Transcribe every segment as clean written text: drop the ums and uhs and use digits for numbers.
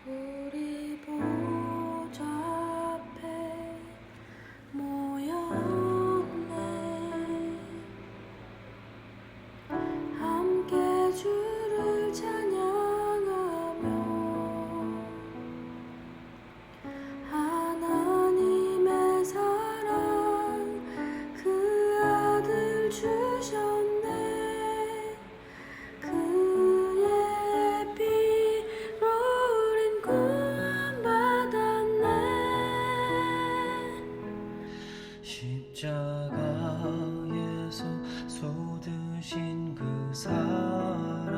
우리 보좌 앞에 모였네. 함께 주를 찬양하며 하나님의 사랑 그 아들 주셨네. 그의 피로 우린 구원받았네. 십자가에서 쏟으신 그 사랑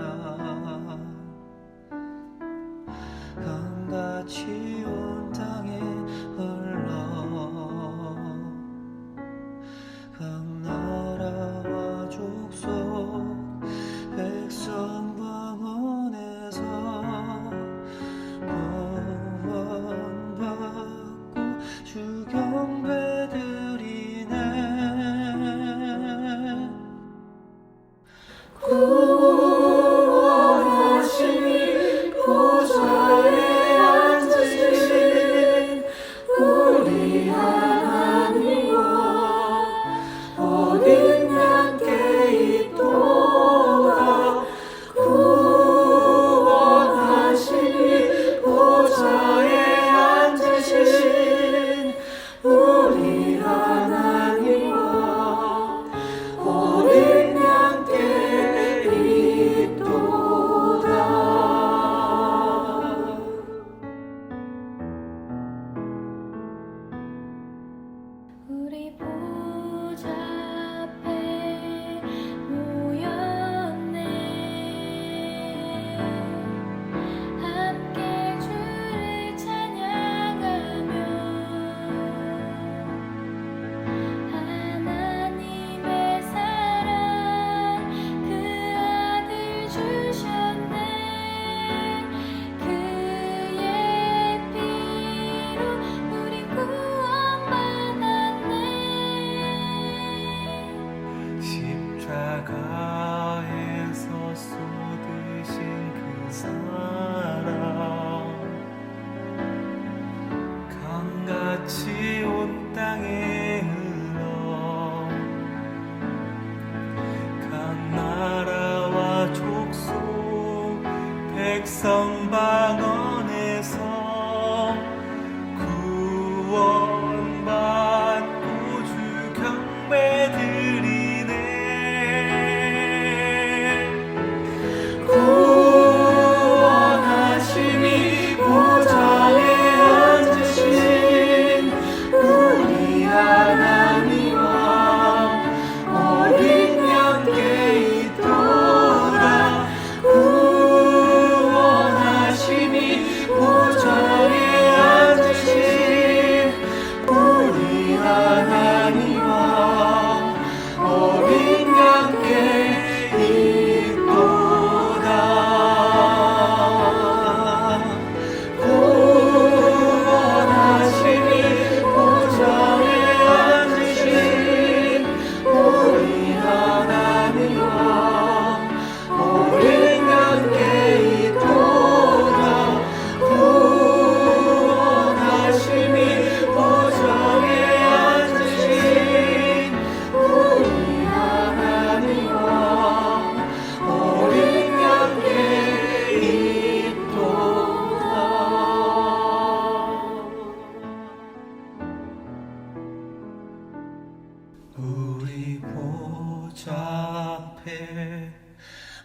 강같이 온 땅에 흘러 각 나라와 족속 백성 방언에서 구원받고 주 경배드리네. 구원하시니 보좌에 앉으신 우리 하나님과 어린 양께 있도다. 구원하시니 보좌에 앉으신 우리 하나님과 어린 양께 있도다. 우리 보좌 앞에 모였네. 함께 주를 찬양하며 하나님의 사랑 그 아들 주셨네. 그의 피로 우리 구원받았네. 십자가에서 쏟으신 그 사랑 강같이 온 땅에 흘러 각 나라와 족속 백성 방언에서 구원받고 주 경배드리네. 구원하시니 보좌에 앉으신 우리 하나님과 어린 양께 있도다. 구원하시니 보좌에 앉으신 우리 하나님과 어린 양께 있도다. 구원하시니 보좌에 앉으신 우리 하나님과 어린 양께 있도다. 구원하시니 보좌에 앉으신 우리 하나님과 어린 양께 있도다. 우리 보좌 앞에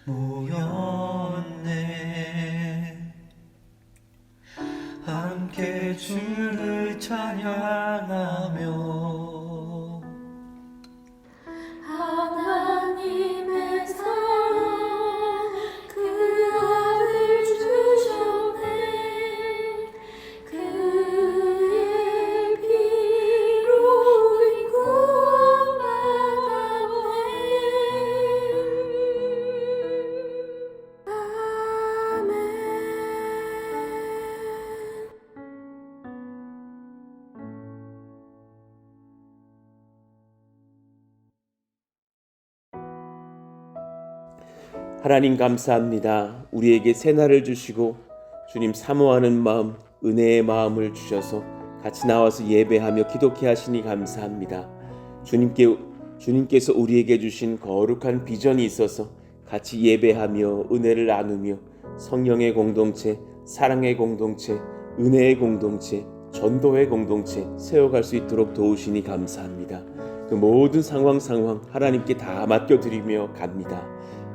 모였네. 함께 주를 찬양하며 하나님의 사랑 그 아들 주셨네. 그의 피로 우리 구원받았네. 아멘. 하나님 감사합니다. 우리에게 새날을 주시고 주님 사모하는 마음, 은혜의 마음을 주셔서 같이 나와서 예배하며 기도케 하시니 감사합니다. 주님께서 우리에게 주신 거룩한 비전이 있어서 같이 예배하며 은혜를 나누며 성령의 공동체, 사랑의 공동체, 은혜의 공동체, 전도의 공동체 세워갈 수 있도록 도우시니 감사합니다. 그 모든 상황 하나님께 다 맡겨드리며 갑니다.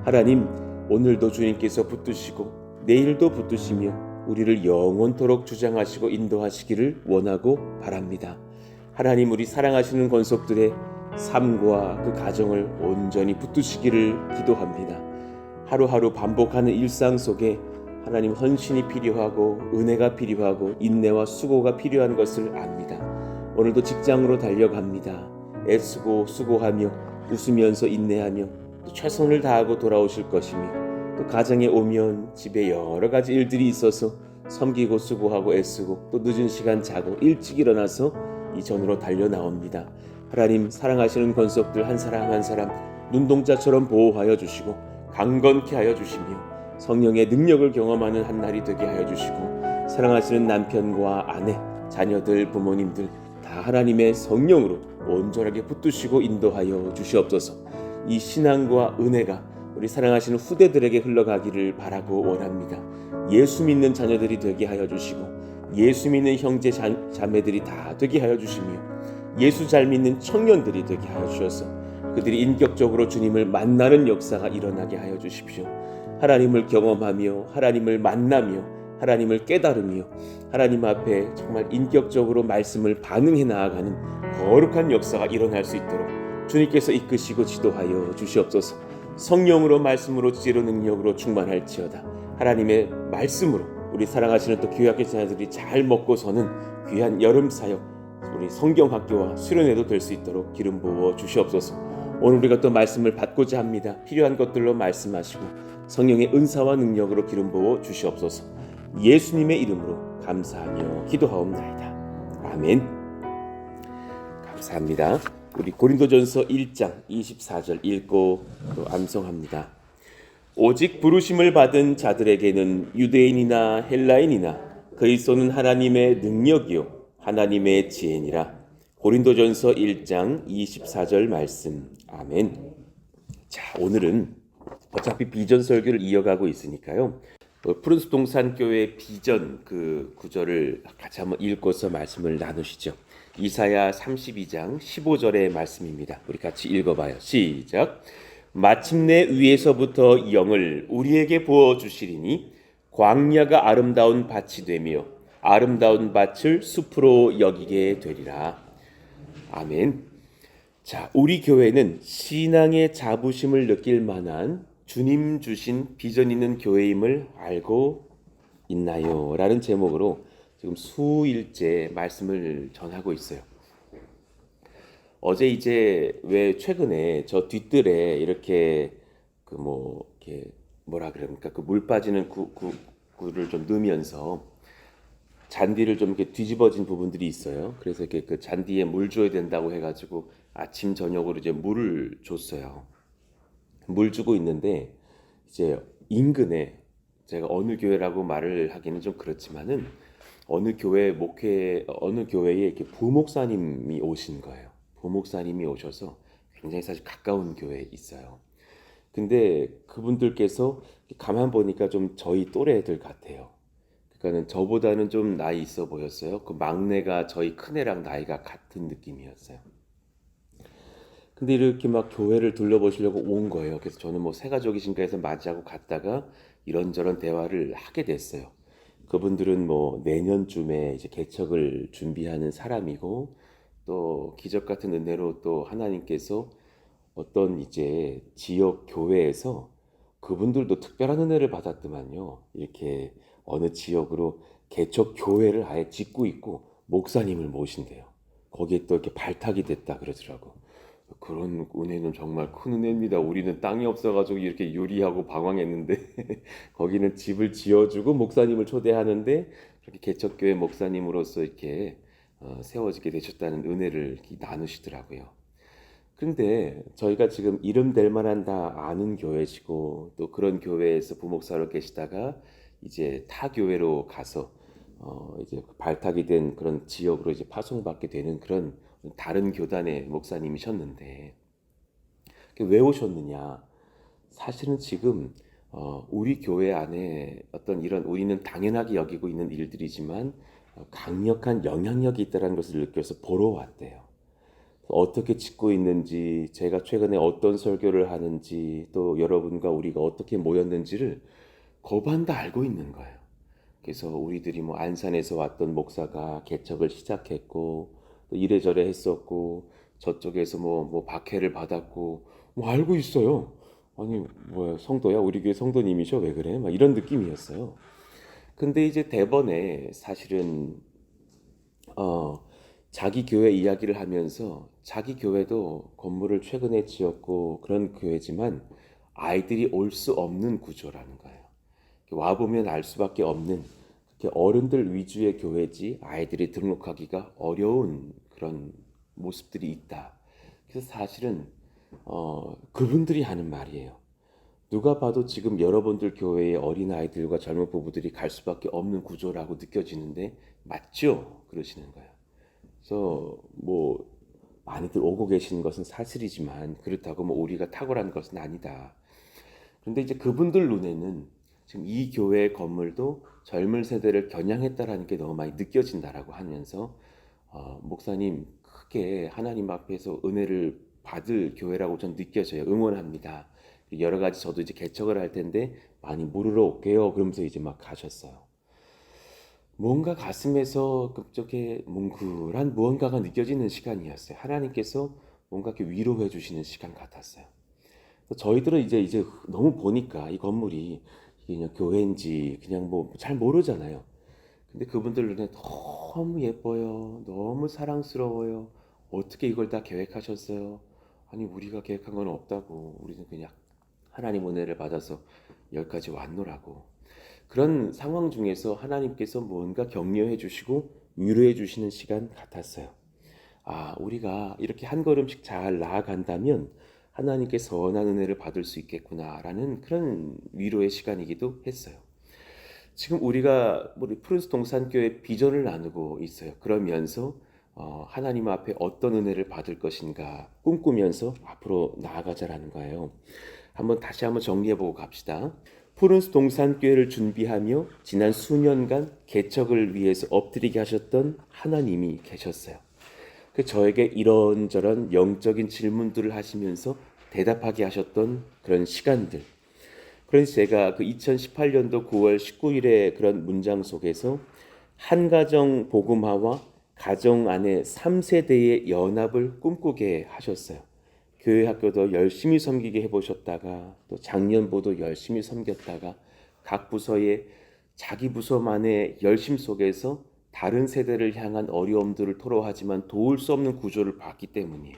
하나님, 오늘도 주님께서 붙드시고 내일도 붙드시며 우리를 영원토록 주장하시고 인도하시기를 원하고 바랍니다. 하나님, 우리 사랑하시는 권속들의 삶과 그 가정을 온전히 붙드시기를 기도합니다. 하루하루 반복하는 일상 속에 하나님, 헌신이 필요하고 은혜가 필요하고 인내와 수고가 필요한 것을 압니다. 오늘도 직장으로 달려갑니다. 애쓰고 수고하며 웃으면서 인내하며 또 최선을 다하고 돌아오실 것이며, 또 가정에 오면 집에 여러 가지 일들이 있어서 섬기고 수고하고 애쓰고 또 늦은 시간 자고 일찍 일어나서 이 전으로 달려 나옵니다. 하나님, 사랑하시는 권속들 한 사람 한 사람 눈동자처럼 보호하여 주시고 강건케 하여 주시며 성령의 능력을 경험하는 한 날이 되게 하여 주시고, 사랑하시는 남편과 아내, 자녀들, 부모님들 다 하나님의 성령으로 온전하게 붙드시고 인도하여 주시옵소서. 이 신앙과 은혜가 우리 사랑하시는 후대들에게 흘러가기를 바라고 원합니다. 예수 믿는 자녀들이 되게 하여 주시고 예수 믿는 형제 자매들이 다 되게 하여 주시며 예수 잘 믿는 청년들이 되게 하여 주셔서 그들이 인격적으로 주님을 만나는 역사가 일어나게 하여 주십시오. 하나님을 경험하며 하나님을 만나며 하나님을 깨달으며 하나님 앞에 정말 인격적으로 말씀을 반응해 나아가는 거룩한 역사가 일어날 수 있도록 주님께서 이끄시고 지도하여 주시옵소서. 성령으로 말씀으로 지혜로 능력으로 충만할지어다. 하나님의 말씀으로 우리 사랑하시는 또 교회학교 자녀들이 잘 먹고 서는 귀한 여름 사역, 우리 성경학교와 수련회도 될 수 있도록 기름 부어 주시옵소서. 오늘 우리가 또 말씀을 받고자 합니다. 필요한 것들로 말씀하시고 성령의 은사와 능력으로 기름 부어 주시옵소서. 예수님의 이름으로 감사하며 기도하옵나이다. 아멘. 감사합니다. 우리 고린도전서 1장 24절 읽고 또 암송합니다. 오직 부르심을 받은 자들에게는 유대인이나 헬라인이나 그리스도는 하나님의 능력이요 하나님의 지혜니라. 고린도전서 1장 24절 말씀. 아멘. 자, 오늘은 어차피 비전 설교를 이어가고 있으니까요. 푸른숲 동산교회 비전 그 구절을 같이 한번 읽고서 말씀을 나누시죠. 이사야 32장 15절의 말씀입니다. 우리 같이 읽어봐요. 시작. 마침내 위에서부터 영을 우리에게 부어주시리니 광야가 아름다운 밭이 되며 아름다운 밭을 숲으로 여기게 되리라. 아멘. 자, 우리 교회는 신앙의 자부심을 느낄 만한 주님 주신 비전 있는 교회임을 알고 있나요? 라는 제목으로 지금 수일째 말씀을 전하고 있어요. 어제 이제 왜 최근에 저 뒤뜰에 이렇게 이렇게 뭐라 그럽니까? 그 물 빠지는 구를 좀 넣으면서 잔디를 좀 이렇게 뒤집어진 부분들이 있어요. 그래서 이렇게 그 잔디에 물 줘야 된다고 해가지고 아침 저녁으로 이제 물을 줬어요. 물 주고 있는데 이제 인근에 제가 어느 교회라고 말을 하기는 좀 그렇지만은 어느 교회에 이렇게 부목사님이 오신 거예요. 부목사님이 오셔서 굉장히 사실 가까운 교회에 있어요. 근데 그분들께서 가만 보니까 좀 저희 또래들 같아요. 그러니까는 저보다는 좀 나이 있어 보였어요. 그 막내가 저희 큰애랑 나이가 같은 느낌이었어요. 근데 이렇게 막 교회를 둘러보시려고 온 거예요. 그래서 저는 뭐 새가족이신가 해서 맞이하고 갔다가 이런저런 대화를 하게 됐어요. 그분들은 뭐 내년쯤에 이제 개척을 준비하는 사람이고 또 기적 같은 은혜로 또 하나님께서 어떤 이제 지역 교회에서 그분들도 특별한 은혜를 받았더만요. 이렇게 어느 지역으로 개척 교회를 아예 짓고 있고 목사님을 모신대요. 거기에 또 이렇게 발탁이 됐다 그러더라고. 그런 은혜는 정말 큰 은혜입니다. 우리는 땅이 없어가지고 이렇게 유리하고 방황했는데 거기는 집을 지어주고 목사님을 초대하는데 그렇게 개척교회 목사님으로서 이렇게 세워지게 되셨다는 은혜를 나누시더라고요. 근데 저희가 지금 이름 될 만한 다 아는 교회시고 또 그런 교회에서 부목사로 계시다가 이제 타 교회로 가서 이제 발탁이 된 그런 지역으로 이제 파송받게 되는 그런 다른 교단의 목사님이셨는데 왜 오셨느냐? 사실은 지금 우리 교회 안에 어떤 이런 우리는 당연하게 여기고 있는 일들이지만 강력한 영향력이 있다는 것을 느껴서 보러 왔대요. 어떻게 짓고 있는지, 제가 최근에 어떤 설교를 하는지, 또 여러분과 우리가 어떻게 모였는지를 거반 다 알고 있는 거예요. 그래서 우리들이 뭐 안산에서 왔던 목사가 개척을 시작했고, 또 이래저래 했었고, 저쪽에서 뭐 박해를 받았고, 뭐 알고 있어요. 아니, 뭐야, 성도야? 우리 교회 성도님이셔? 왜 그래? 막 이런 느낌이었어요. 근데 이제 대번에 사실은 어, 자기 교회 이야기를 하면서 자기 교회도 건물을 최근에 지었고 그런 교회지만 아이들이 올 수 없는 구조라는 거예요. 와보면 알 수밖에 없는 그렇게 어른들 위주의 교회지 아이들이 등록하기가 어려운 그런 모습들이 있다. 그래서 사실은 그분들이 하는 말이에요. 누가 봐도 지금 여러분들 교회의 어린아이들과 젊은 부부들이 갈 수밖에 없는 구조라고 느껴지는데 맞죠? 그러시는 거예요. 그래서 뭐 많이들 오고 계시는 것은 사실이지만 그렇다고 뭐 우리가 탁월한 것은 아니다. 그런데 이제 그분들 눈에는 지금 이 교회 건물도 젊은 세대를 겨냥했다라는 게 너무 많이 느껴진다라고 하면서 목사님 크게 하나님 앞에서 은혜를 받을 교회라고 전 느껴져요. 응원합니다. 여러 가지 저도 이제 개척을 할 텐데 많이 물으러 올게요. 그러면서 이제 막 가셨어요. 뭔가 가슴에서 급격히 뭉클한 무언가가 느껴지는 시간이었어요. 하나님께서 뭔가 이렇게 위로해 주시는 시간 같았어요. 저희들은 이제 너무 보니까 이 건물이 이게 그냥 교회인지 그냥 뭐 잘 모르잖아요. 근데 그분들 눈에 너무 예뻐요. 너무 사랑스러워요. 어떻게 이걸 다 계획하셨어요? 아니 우리가 계획한 건 없다고. 우리는 그냥 하나님 은혜를 받아서 여기까지 왔노라고. 그런 상황 중에서 하나님께서 뭔가 격려해 주시고 위로해 주시는 시간 같았어요. 아, 우리가 이렇게 한 걸음씩 잘 나아간다면 하나님께 선한 은혜를 받을 수 있겠구나라는 그런 위로의 시간이기도 했어요. 지금 우리가 우리 푸른스 동산교회 비전을 나누고 있어요. 그러면서 하나님 앞에 어떤 은혜를 받을 것인가 꿈꾸면서 앞으로 나아가자라는 거예요. 다시 한번 정리해보고 갑시다. 푸른스 동산교회를 준비하며 지난 수년간 개척을 위해서 엎드리게 하셨던 하나님이 계셨어요. 저에게 이런저런 영적인 질문들을 하시면서 대답하게 하셨던 그런 시간들. 그래서 제가 그 2018년도 9월 19일에 그런 문장 속에서 한가정 복음화와 가정 안의 3세대의 연합을 꿈꾸게 하셨어요. 교회 학교도 열심히 섬기게 해보셨다가 또 작년보도 열심히 섬겼다가 각 부서의 자기 부서만의 열심 속에서 다른 세대를 향한 어려움들을 토로하지만 도울 수 없는 구조를 봤기 때문이에요.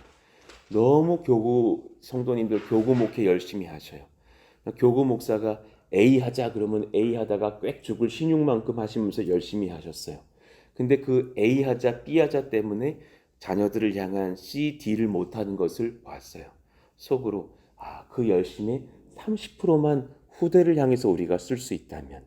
너무 교구 성도님들 교구 목회 열심히 하셔요. 교구 목사가 A 하자 그러면 A 하다가 꽥 죽을 신용만큼 하시면서 열심히 하셨어요. 근데 그 A 하자 B 하자 때문에 자녀들을 향한 C, D를 못하는 것을 봤어요. 속으로 그 열심에 30%만 후대를 향해서 우리가 쓸 수 있다면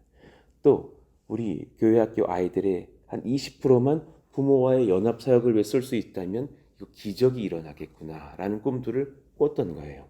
또 우리 교회학교 아이들의 한 20%만 부모와의 연합사역을 위해 쓸 수 있다면 이거 기적이 일어나겠구나라는 꿈들을 꿨던 거예요.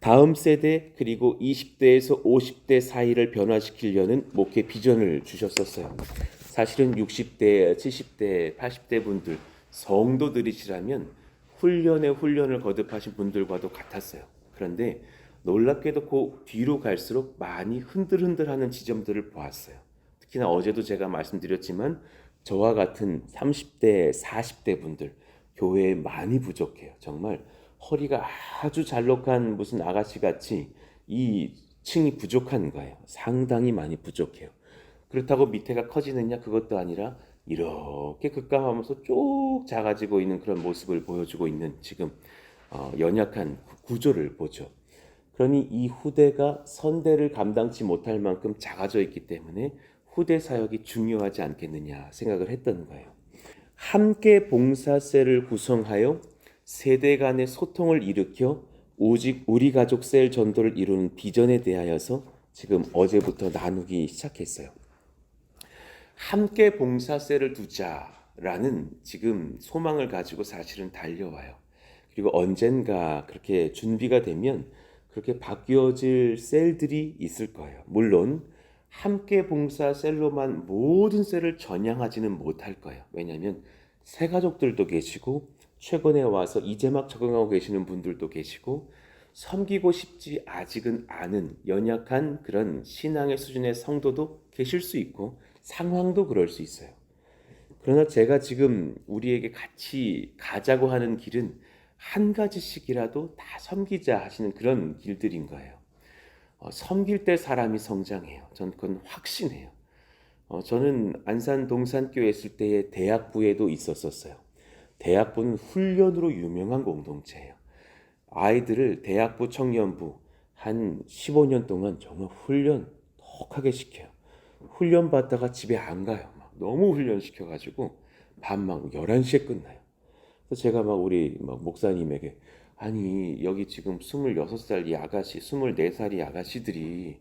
다음 세대 그리고 20대에서 50대 사이를 변화시키려는 목회 비전을 주셨었어요. 사실은 60대, 70대, 80대 분들 성도들이시라면 훈련을 거듭하신 분들과도 같았어요. 그런데 놀랍게도 그 뒤로 갈수록 많이 흔들흔들하는 지점들을 보았어요. 특히나 어제도 제가 말씀드렸지만 저와 같은 30대, 40대 분들 교회에 많이 부족해요. 정말 허리가 아주 잘록한 무슨 아가씨같이 이 층이 부족한 거예요. 상당히 많이 부족해요. 그렇다고 밑에가 커지느냐? 그것도 아니라 이렇게 급감하면서 쭉 작아지고 있는 그런 모습을 보여주고 있는 지금 연약한 구조를 보죠. 그러니 이 후대가 선대를 감당치 못할 만큼 작아져 있기 때문에 후대 사역이 중요하지 않겠느냐 생각을 했던 거예요. 함께 봉사셀을 구성하여 세대 간의 소통을 일으켜 오직 우리 가족 셀 전도를 이루는 비전에 대하여서 지금 어제부터 나누기 시작했어요. 함께 봉사세를 두자라는 지금 소망을 가지고 사실은 달려와요. 그리고 언젠가 그렇게 준비가 되면 그렇게 바뀌어질 셀들이 있을 거예요. 물론 함께 봉사 셀로만 모든 셀을 전향하지는 못할 거예요. 왜냐하면 새 가족들도 계시고 최근에 와서 이제 막 적응하고 계시는 분들도 계시고 섬기고 싶지 아직은 않은 연약한 그런 신앙의 수준의 성도도 계실 수 있고 상황도 그럴 수 있어요. 그러나 제가 지금 우리에게 같이 가자고 하는 길은 한 가지씩이라도 다 섬기자 하시는 그런 길들인 거예요. 섬길 때 사람이 성장해요. 전 그건 확신해요. 저는 안산 동산교회 있을 때에 대학부에도 있었었어요. 대학부는 훈련으로 유명한 공동체예요. 아이들을 대학부 청년부 한 15년 동안 정말 훈련 독하게 시켜요. 훈련 받다가 집에 안 가요. 막 너무 훈련 시켜가지고 밤막 11시에 끝나요. 그래서 제가 막 우리 막 목사님에게 아니 여기 지금 26살 이 아가씨 24살 이 아가씨들이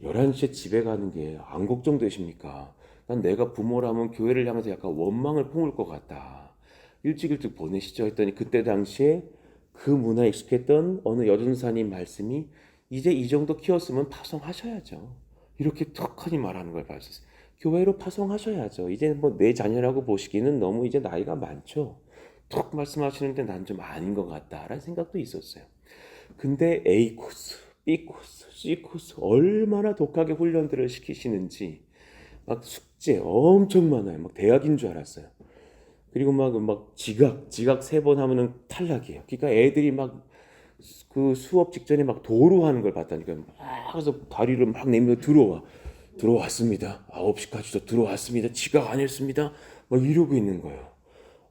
11시에 집에 가는 게 안 걱정되십니까? 난 내가 부모라면 교회를 향해서 약간 원망을 품을 것 같다. 일찍 보내시죠 했더니 그때 당시에 그 문화에 익숙했던 어느 여전사님 말씀이 이제 이 정도 키웠으면 파송하셔야죠. 이렇게 턱하니 말하는 걸 봤었어요. 교회로 파송하셔야죠. 이제 뭐 내 자녀라고 보시기는 너무 이제 나이가 많죠. 툭 말씀하시는데 난 좀 아닌 것 같다라는 생각도 있었어요. 근데 A 코스, B 코스, C 코스 얼마나 독하게 훈련들을 시키시는지 막 숙제 엄청 많아요. 막 대학인 줄 알았어요. 그리고 막 지각 3번 하면은 탈락이에요. 그러니까 애들이 막 그 수업 직전에 막 도루하는 걸 봤다니까요. 막 그래서 다리를 막 내밀어 들어왔습니다. 9시까지도 들어왔습니다. 지각 안 했습니다. 막 이러고 있는 거예요.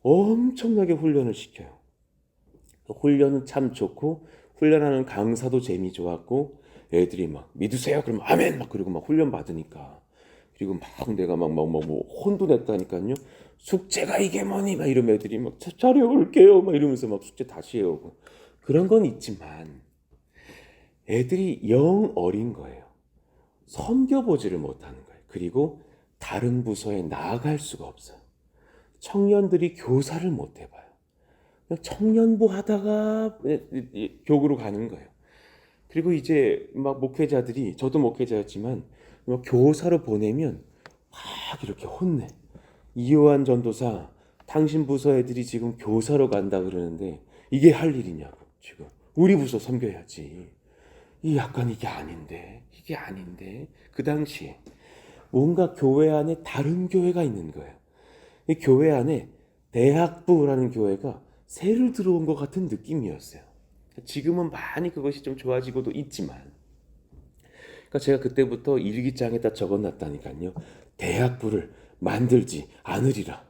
엄청나게 훈련을 시켜요. 훈련은 참 좋고 훈련하는 강사도 재미 좋았고 애들이 막 믿으세요. 그러면 아멘 막 그러고 막 훈련 받으니까 그리고 막 내가 막 혼도 냈다니까요. 숙제가 이게 뭐니 막 이러면 애들이 막 잘해올게요 막 이러면서 막 숙제 다시 해오고 그런 건 있지만 애들이 영 어린 거예요. 섬겨보지를 못하는 거예요. 그리고 다른 부서에 나아갈 수가 없어요. 청년들이 교사를 못 해봐요. 그냥 청년부 하다가 교구로 가는 거예요. 그리고 이제 막 목회자들이 저도 목회자였지만 막 교사로 보내면 막 이렇게 혼내. 이요한 전도사 당신 부서 애들이 지금 교사로 간다 그러는데 이게 할 일이냐고 지금 우리 부서 섬겨야지. 이 약간 이게 아닌데 그 당시에 뭔가 교회 안에 다른 교회가 있는 거예요. 이 교회 안에 대학부라는 교회가 새로 들어온 것 같은 느낌이었어요. 지금은 많이 그것이 좀 좋아지고도 있지만 그러니까 제가 그때부터 일기장에다 적어놨다니까요. 대학부를 만들지 않으리라.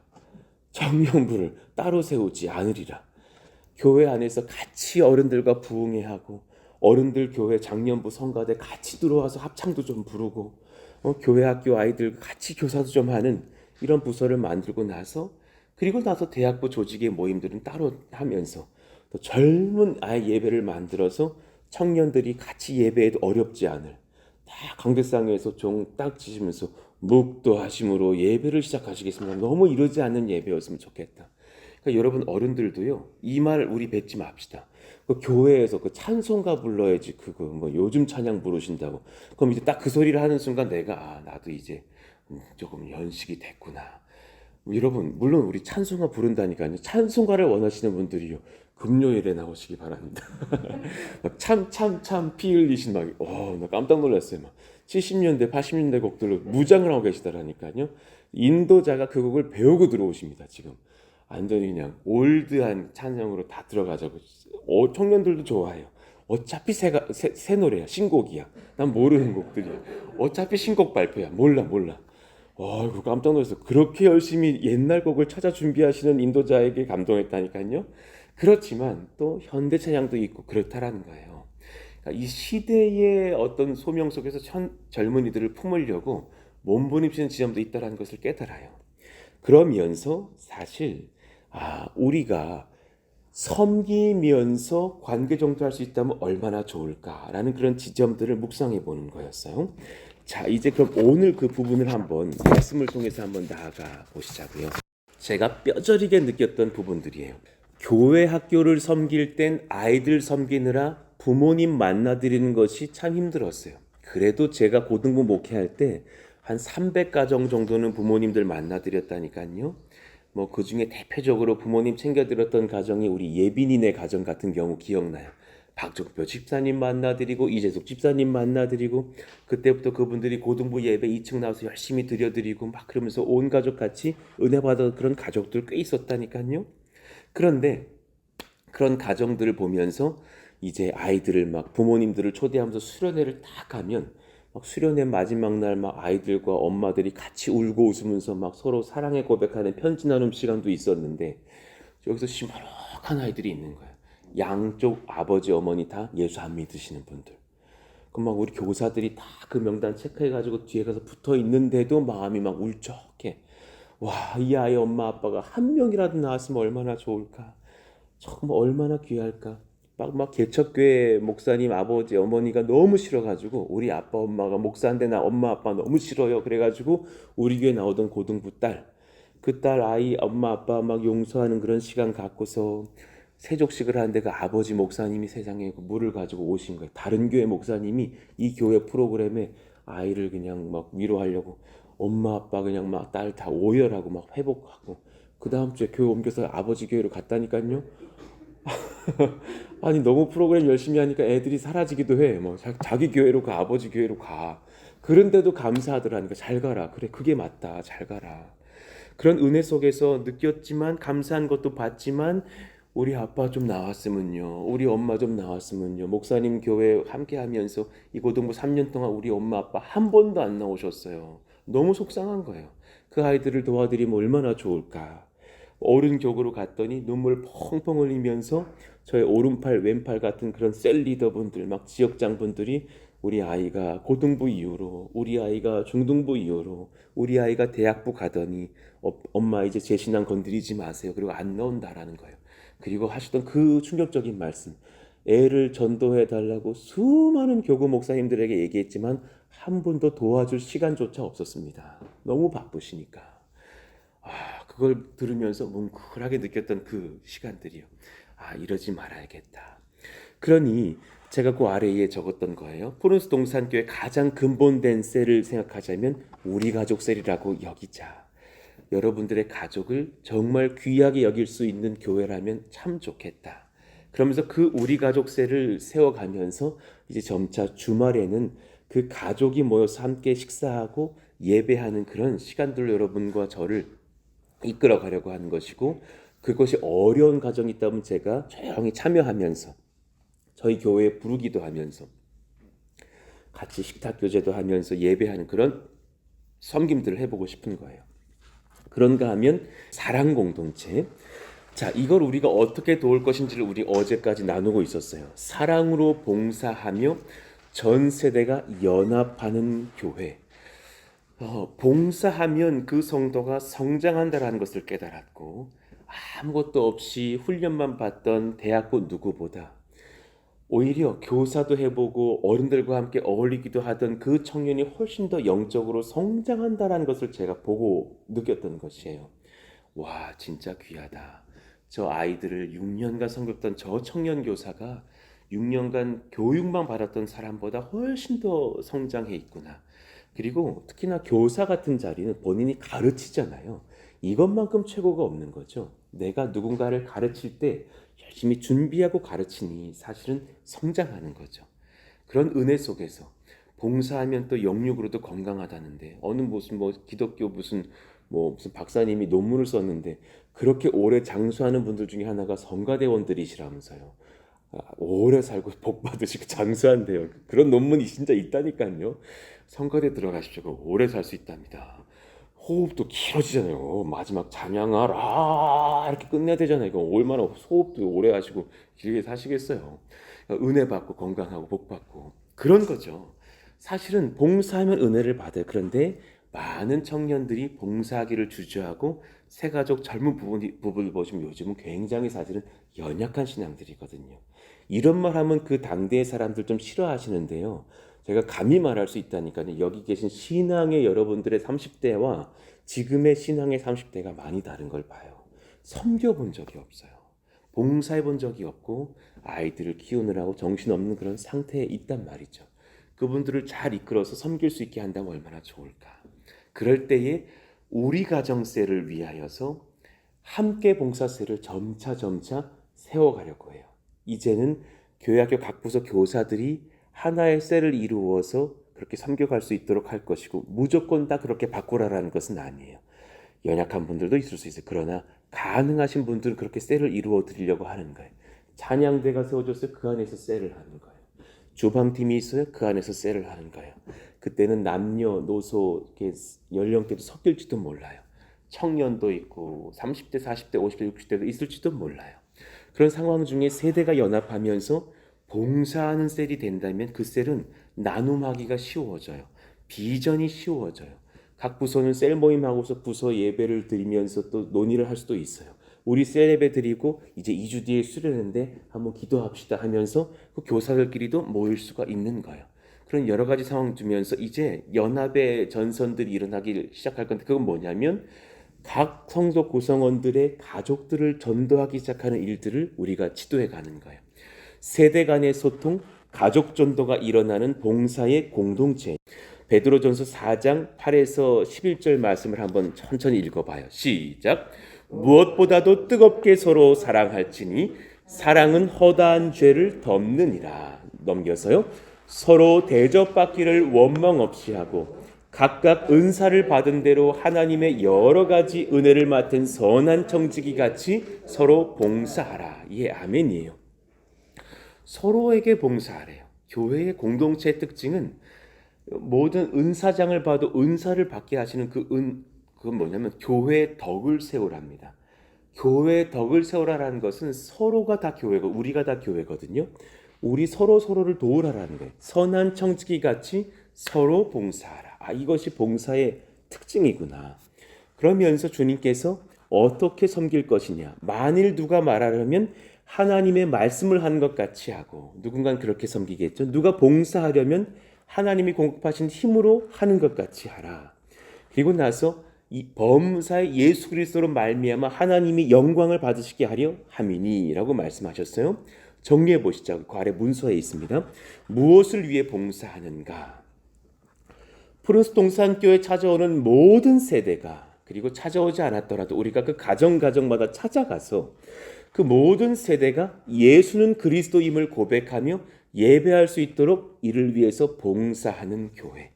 청년부를 따로 세우지 않으리라. 교회 안에서 같이 어른들과 부흥회하고 어른들 교회 장년부 성가대 같이 들어와서 합창도 좀 부르고 교회 학교 아이들 같이 교사도 좀 하는 이런 부서를 만들고 나서 그리고 나서 대학부 조직의 모임들은 따로 하면서 또 젊은 아이 예배를 만들어서 청년들이 같이 예배해도 어렵지 않을 딱 강대상에서 종 딱 지시면서 묵도하심으로 예배를 시작하시겠습니다. 너무 이러지 않는 예배였으면 좋겠다. 그러니까 여러분 어른들도요 이 말 우리 뱉지 맙시다. 그 교회에서 그 찬송가 불러야지 그거 뭐 요즘 찬양 부르신다고 그럼 이제 딱 그 소리를 하는 순간 내가 나도 이제 조금 연식이 됐구나. 여러분 물론 우리 찬송가 부른다니까요. 찬송가를 원하시는 분들이요 금요일에 나오시기 바랍니다. 참 피 흘리신 나 깜짝 놀랐어요. 막 70년대 80년대 곡들로 무장을 하고 계시더라니까요. 인도자가 그 곡을 배우고 들어오십니다. 지금 완전히 그냥 올드한 찬양으로 다 들어가자고. 청년들도 좋아해요. 어차피 새 노래야 신곡이야. 난 모르는 곡들이야. 어차피 신곡 발표야. 몰라. 그 깜짝 놀랐어. 그렇게 열심히 옛날 곡을 찾아 준비하시는 인도자에게 감동했다니까요. 그렇지만 또 현대 찬양도 있고 그렇다라는 거예요. 그러니까 이 시대의 어떤 소명 속에서 젊은이들을 품으려고 몸부림치는 지점도 있다라는 것을 깨달아요. 그러면서 사실 우리가 섬기면서 관계 정도 할 수 있다면 얼마나 좋을까라는 그런 지점들을 묵상해 보는 거였어요. 자, 이제 그럼 오늘 그 부분을 한번 말씀을 통해서 한번 나아가 보시자고요. 제가 뼈저리게 느꼈던 부분들이에요. 교회 학교를 섬길 땐 아이들 섬기느라 부모님 만나드리는 것이 참 힘들었어요. 그래도 제가 고등부 목회할 때 한 300가정 정도는 부모님들 만나드렸다니까요. 뭐 그 중에 대표적으로 부모님 챙겨드렸던 가정이 우리 예빈이네 가정 같은 경우 기억나요. 박종표 집사님 만나드리고 이재숙 집사님 만나드리고 그때부터 그분들이 고등부 예배 2층 나와서 열심히 드려드리고 막 그러면서 온 가족 같이 은혜 받은 그런 가족들 꽤 있었다니까요. 그런데 그런 가정들을 보면서 이제 아이들을 막 부모님들을 초대하면서 수련회를 딱 가면 막 수련회 마지막 날 막 아이들과 엄마들이 같이 울고 웃으면서 막 서로 사랑의 고백하는 편지 나눔 시간도 있었는데 여기서 시무룩한 아이들이 있는 거예요. 양쪽 아버지 어머니 다 예수 안 믿으시는 분들. 그럼 막 우리 교사들이 다 그 명단 체크해가지고 뒤에 가서 붙어 있는데도 마음이 막 울적해. 와, 이 아이 엄마 아빠가 한 명이라도 나왔으면 얼마나 좋을까. 정말 얼마나 귀할까. 막 개척교회 목사님 아버지 어머니가 너무 싫어가지고 우리 아빠 엄마가 목사인데 나 엄마 아빠 너무 싫어요. 그래가지고 우리 교회 나오던 고등부 딸, 그 딸 아이 엄마 아빠 막 용서하는 그런 시간 갖고서 세족식을 하는데 그 아버지 목사님이 세상에 그 물을 가지고 오신 거예요. 다른 교회 목사님이 이 교회 프로그램에 아이를 그냥 막 위로하려고 엄마 아빠 그냥 막 딸 다 오열하고 막 회복하고 그 다음 주에 교회 옮겨서 아버지 교회로 갔다니까요. 아니 너무 프로그램 열심히 하니까 애들이 사라지기도 해. 뭐 자기 교회로 가, 아버지 교회로 가. 그런데도 감사하더라니까. 잘 가라. 그래, 그게 맞다. 잘 가라. 그런 은혜 속에서 느꼈지만 감사한 것도 봤지만 우리 아빠 좀 나왔으면요. 우리 엄마 좀 나왔으면요. 목사님 교회 함께 하면서 이 고등부 3년 동안 우리 엄마 아빠 한 번도 안 나오셨어요. 너무 속상한 거예요. 그 아이들을 도와드리면 얼마나 좋을까. 어른교구로 갔더니 눈물 펑펑 흘리면서 저의 오른팔 왼팔 같은 그런 셀 리더분들 막 지역장분들이 우리 아이가 고등부 이후로 우리 아이가 중등부 이후로 우리 아이가 대학부 가더니 엄마 이제 제 신앙 건드리지 마세요. 그리고 안 나온다라는 거예요. 그리고 하시던 그 충격적인 말씀, 애를 전도해 달라고 수많은 교구 목사님들에게 얘기했지만 한 분도 도와줄 시간조차 없었습니다. 너무 바쁘시니까. 그걸 들으면서 뭉클하게 느꼈던 그 시간들이요. 이러지 말아야겠다. 그러니 제가 그 아래에 적었던 거예요. 포른스 동산교회 가장 근본된 셀을 생각하자면 우리 가족 셀이라고 여기자. 여러분들의 가족을 정말 귀하게 여길 수 있는 교회라면 참 좋겠다. 그러면서 그 우리 가족 셀을 세워가면서 이제 점차 주말에는 그 가족이 모여서 함께 식사하고 예배하는 그런 시간들로 여러분과 저를 이끌어 가려고 하는 것이고, 그것이 어려운 가정이 있다면 제가 조용히 참여하면서 저희 교회에 부르기도 하면서 같이 식탁 교제도 하면서 예배하는 그런 섬김들을 해보고 싶은 거예요. 그런가 하면 사랑 공동체. 자, 이걸 우리가 어떻게 도울 것인지를 우리 어제까지 나누고 있었어요. 사랑으로 봉사하며 전 세대가 연합하는 교회. 봉사하면 그 성도가 성장한다라는 것을 깨달았고, 아무것도 없이 훈련만 받던 대학교 누구보다 오히려 교사도 해보고 어른들과 함께 어울리기도 하던 그 청년이 훨씬 더 영적으로 성장한다라는 것을 제가 보고 느꼈던 것이에요. 와, 진짜 귀하다. 저 아이들을 6년간 섬겼던 저 청년 교사가 6년간 교육만 받았던 사람보다 훨씬 더 성장해 있구나. 그리고 특히나 교사 같은 자리는 본인이 가르치잖아요. 이것만큼 최고가 없는 거죠. 내가 누군가를 가르칠 때 열심히 준비하고 가르치니 사실은 성장하는 거죠. 그런 은혜 속에서 봉사하면 또 영육으로도 건강하다는데, 어느 무슨 기독교 무슨 박사님이 논문을 썼는데 그렇게 오래 장수하는 분들 중에 하나가 성가대원들이시라면서요. 오래 살고 복 받으시고 장수한대요. 그런 논문이 진짜 있다니까요. 성가대 들어가십시오. 오래 살 수 있답니다. 호흡도 길어지잖아요. 마지막 잠양하라 이렇게 끝내야 되잖아요. 이거 얼마나 호흡도 오래 하시고 길게 사시겠어요. 은혜 받고 건강하고 복 받고 그런 거죠. 사실은 봉사하면 은혜를 받아요. 그런데 많은 청년들이 봉사하기를 주저하고 새가족 젊은 부부를 보시면 요즘은 굉장히 사실은 연약한 신앙들이거든요. 이런 말 하면 그 당대의 사람들 좀 싫어하시는데요. 제가 감히 말할 수 있다니까요. 여기 계신 신앙의 여러분들의 30대와 지금의 신앙의 30대가 많이 다른 걸 봐요. 섬겨본 적이 없어요. 봉사해 본 적이 없고 아이들을 키우느라고 정신없는 그런 상태에 있단 말이죠. 그분들을 잘 이끌어서 섬길 수 있게 한다면 얼마나 좋을까. 그럴 때에 우리 가정세를 위하여서 함께 봉사세를 점차 세워가려고 해요. 이제는 교회학교 각 부서 교사들이 하나의 셀을 이루어서 그렇게 섬겨갈 수 있도록 할 것이고 무조건 다 그렇게 바꾸라라는 것은 아니에요. 연약한 분들도 있을 수 있어요. 그러나 가능하신 분들은 그렇게 셀을 이루어 드리려고 하는 거예요. 찬양대가 세워졌어요. 그 안에서 셀을 하는 거예요. 주방팀이 있어요. 그 안에서 셀을 하는 거예요. 그때는 남녀노소 연령대도 섞일지도 몰라요. 청년도 있고 30대, 40대, 50대, 60대도 있을지도 몰라요. 그런 상황 중에 세대가 연합하면서 봉사하는 셀이 된다면 그 셀은 나눔하기가 쉬워져요. 비전이 쉬워져요. 각 부서는 셀 모임하고서 부서 예배를 드리면서 또 논의를 할 수도 있어요. 우리 셀 예배 드리고 이제 2주 뒤에 수련회인데 한번 기도합시다 하면서 그 교사들끼리도 모일 수가 있는 거예요. 그런 여러 가지 상황 두면서 이제 연합의 전선들이 일어나기 시작할 건데 그건 뭐냐면 각 성도 구성원들의 가족들을 전도하기 시작하는 일들을 우리가 지도해 가는 거예요. 세대 간의 소통, 가족 전도가 일어나는 봉사의 공동체. 베드로전서 4장 8에서 11절 말씀을 한번 천천히 읽어봐요. 시작. 무엇보다도 뜨겁게 서로 사랑할지니 사랑은 허다한 죄를 덮느니라. 넘겨서요. 서로 대접받기를 원망 없이 하고 각각 은사를 받은 대로 하나님의 여러 가지 은혜를 맡은 선한 청지기 같이 서로 봉사하라. 예, 아멘이에요. 서로에게 봉사하래요. 교회의 공동체의 특징은 모든 은사장을 봐도 은사를 받게 하시는 그건 뭐냐면 교회의 덕을 세우랍니다. 교회의 덕을 세우라라는 것은 서로가 다 교회고 우리가 다 교회거든요. 우리 서로를 도우라라는 거예요. 선한 청지기 같이 서로 봉사하라. 이것이 봉사의 특징이구나. 그러면서 주님께서 어떻게 섬길 것이냐. 만일 누가 말하려면 하나님의 말씀을 하는 것 같이 하고 누군가는 그렇게 섬기겠죠. 누가 봉사하려면 하나님이 공급하신 힘으로 하는 것 같이 하라. 그리고 나서 이 범사의 예수 그리스도로 말미암아 하나님이 영광을 받으시게 하려 함이니라고 말씀하셨어요. 정리해 보시죠. 그 아래 문서에 있습니다. 무엇을 위해 봉사하는가? 푸른숲 동산교회 찾아오는 모든 세대가 그리고 찾아오지 않았더라도 우리가 그 가정마다 찾아가서 그 모든 세대가 예수는 그리스도임을 고백하며 예배할 수 있도록 이를 위해서 봉사하는 교회.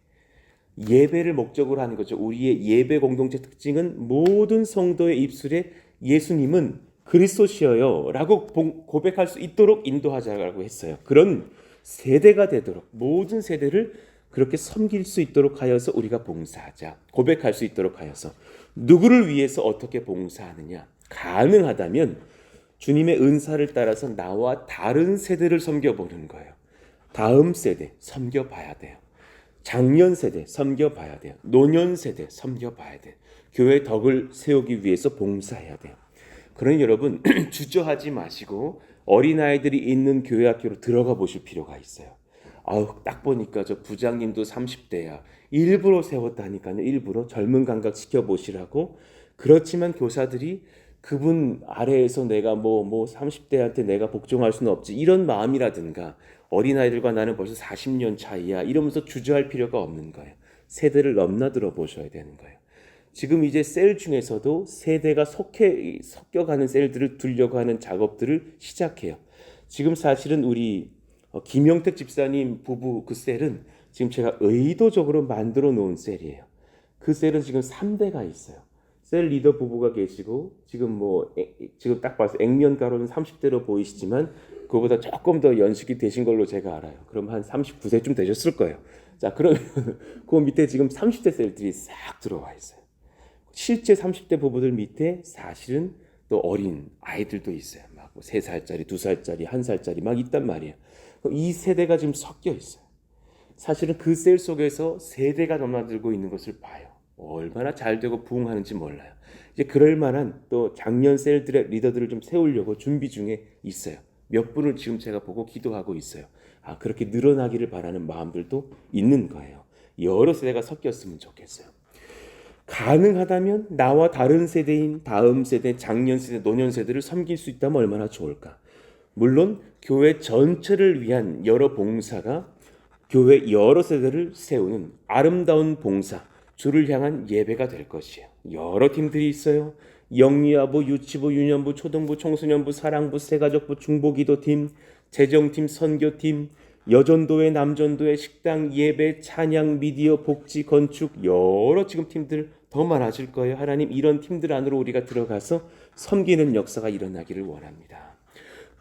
예배를 목적으로 하는 거죠. 우리의 예배 공동체 특징은 모든 성도의 입술에 예수님은 그리스도시여요 라고 고백할 수 있도록 인도하자라고 했어요. 그런 세대가 되도록 모든 세대를 그렇게 섬길 수 있도록 하여서 우리가 봉사하자. 고백할 수 있도록 하여서. 누구를 위해서 어떻게 봉사하느냐? 가능하다면 주님의 은사를 따라서 나와 다른 세대를 섬겨보는 거예요. 다음 세대 섬겨봐야 돼요. 장년 세대 섬겨봐야 돼요. 노년 세대 섬겨봐야 돼요. 교회 덕을 세우기 위해서 봉사해야 돼요. 그러니 여러분 주저하지 마시고 어린아이들이 있는 교회 학교로 들어가 보실 필요가 있어요. 딱 보니까 저 부장님도 30대야. 일부러 세웠다니까요. 일부러 젊은 감각 시켜보시라고. 그렇지만 교사들이 그분 아래에서 내가 뭐 30대한테 내가 복종할 수는 없지 이런 마음이라든가 어린아이들과 나는 벌써 40년 차이야 이러면서 주저할 필요가 없는 거예요. 세대를 넘나들어 보셔야 되는 거예요. 지금 이제 셀 중에서도 세대가 섞여가는 셀들을 두려고 하는 작업들을 시작해요. 지금 사실은 우리 김영택 집사님 부부 그 셀은 지금 제가 의도적으로 만들어 놓은 셀이에요. 그 셀은 지금 3대가 있어요. 셀 리더 부부가 계시고 지금 지금 딱 봐서 액면가로는 30대로 보이시지만 그거보다 조금 더 연식이 되신 걸로 제가 알아요. 그럼 한 39세쯤 되셨을 거예요. 자, 그러면 그 밑에 지금 30대 셀들이 싹 들어와 있어요. 실제 30대 부부들 밑에 사실은 또 어린 아이들도 있어요. 막 3살짜리, 2살짜리, 1살짜리 막 있단 말이에요. 이 세대가 지금 섞여 있어요. 사실은 그 셀 속에서 세대가 넘나들고 있는 것을 봐요. 얼마나 잘 되고 부흥하는지 몰라요. 이제 그럴 만한 또 작년 셀들의 리더들을 좀 세우려고 준비 중에 있어요. 몇 분을 지금 제가 보고 기도하고 있어요. 그렇게 늘어나기를 바라는 마음들도 있는 거예요. 여러 세대가 섞였으면 좋겠어요. 가능하다면 나와 다른 세대인 다음 세대, 작년 세대, 노년 세대를 섬길 수 있다면 얼마나 좋을까. 물론 교회 전체를 위한 여러 봉사가 교회 여러 세대를 세우는 아름다운 봉사, 주를 향한 예배가 될 것이에요. 여러 팀들이 있어요. 영리아부, 유치부, 유년부, 초등부, 청소년부, 사랑부, 새가족부, 중보기도팀, 재정팀, 선교팀, 여전도회, 남전도회, 식당, 예배, 찬양, 미디어, 복지, 건축 여러 지금 팀들 더 많아질 거예요. 하나님 이런 팀들 안으로 우리가 들어가서 섬기는 역사가 일어나기를 원합니다.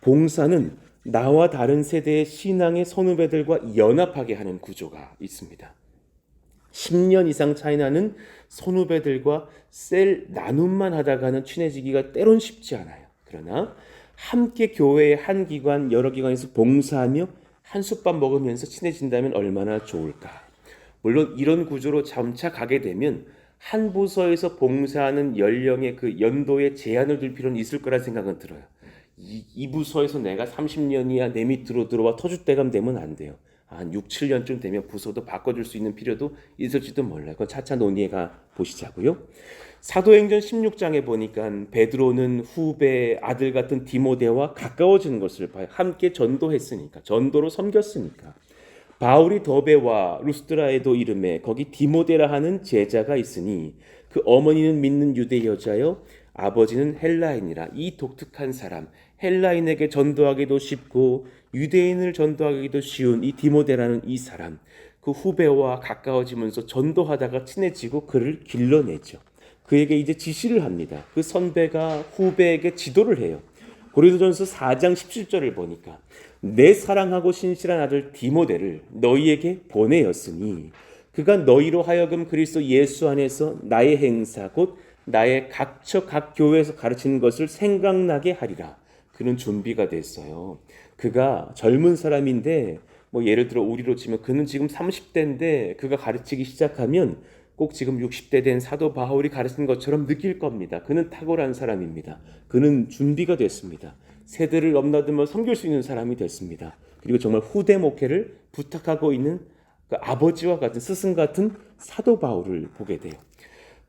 봉사는 나와 다른 세대의 신앙의 선후배들과 연합하게 하는 구조가 있습니다. 10년 이상 차이 나는 선후배들과 셀 나눔만 하다가는 친해지기가 때론 쉽지 않아요. 그러나 함께 교회의 한 기관, 여러 기관에서 봉사하며 한솥밥 먹으면서 친해진다면 얼마나 좋을까. 물론 이런 구조로 점차 가게 되면 한 부서에서 봉사하는 연령의 그 연도에 제한을 둘 필요는 있을 거라 생각은 들어요. 이 부서에서 내가 30년이야 내 밑으로 들어와 터줏대감 되면 안 돼요. 한 6, 7년쯤 되면 부서도 바꿔줄 수 있는 필요도 있을지도 몰라요. 그건 차차 논의해 가 보시자고요. 사도행전 16장에 보니까 베드로는 후배 아들 같은 디모데와 가까워지는 것을 봐요. 함께 전도했으니까, 전도로 섬겼으니까. 바울이 더베와 루스드라에도 이름에 거기 디모데라 하는 제자가 있으니 그 어머니는 믿는 유대 여자요 아버지는 헬라인이라. 이 독특한 사람, 헬라인에게 전도하기도 쉽고 유대인을 전도하기도 쉬운 이 디모데라는 이 사람, 그 후배와 가까워지면서 전도하다가 친해지고 그를 길러내죠. 그에게 이제 지시를 합니다. 그 선배가 후배에게 지도를 해요. 고린도전서 4장 17절을 보니까 내 사랑하고 신실한 아들 디모데를 너희에게 보내었으니 그가 너희로 하여금 그리스도 예수 안에서 나의 행사 곧 나의 각처 각 교회에서 가르치는 것을 생각나게 하리라. 그는 준비가 됐어요. 그가 젊은 사람인데 뭐 예를 들어 우리로 치면 그는 지금 30대인데 그가 가르치기 시작하면 꼭 지금 60대 된 사도 바울이 가르친 것처럼 느낄 겁니다. 그는 탁월한 사람입니다. 그는 준비가 됐습니다. 세대를 넘나들며 섬길 수 있는 사람이 됐습니다. 그리고 정말 후대 목회를 부탁하고 있는 그 아버지와 같은 스승 같은 사도 바울을 보게 돼요.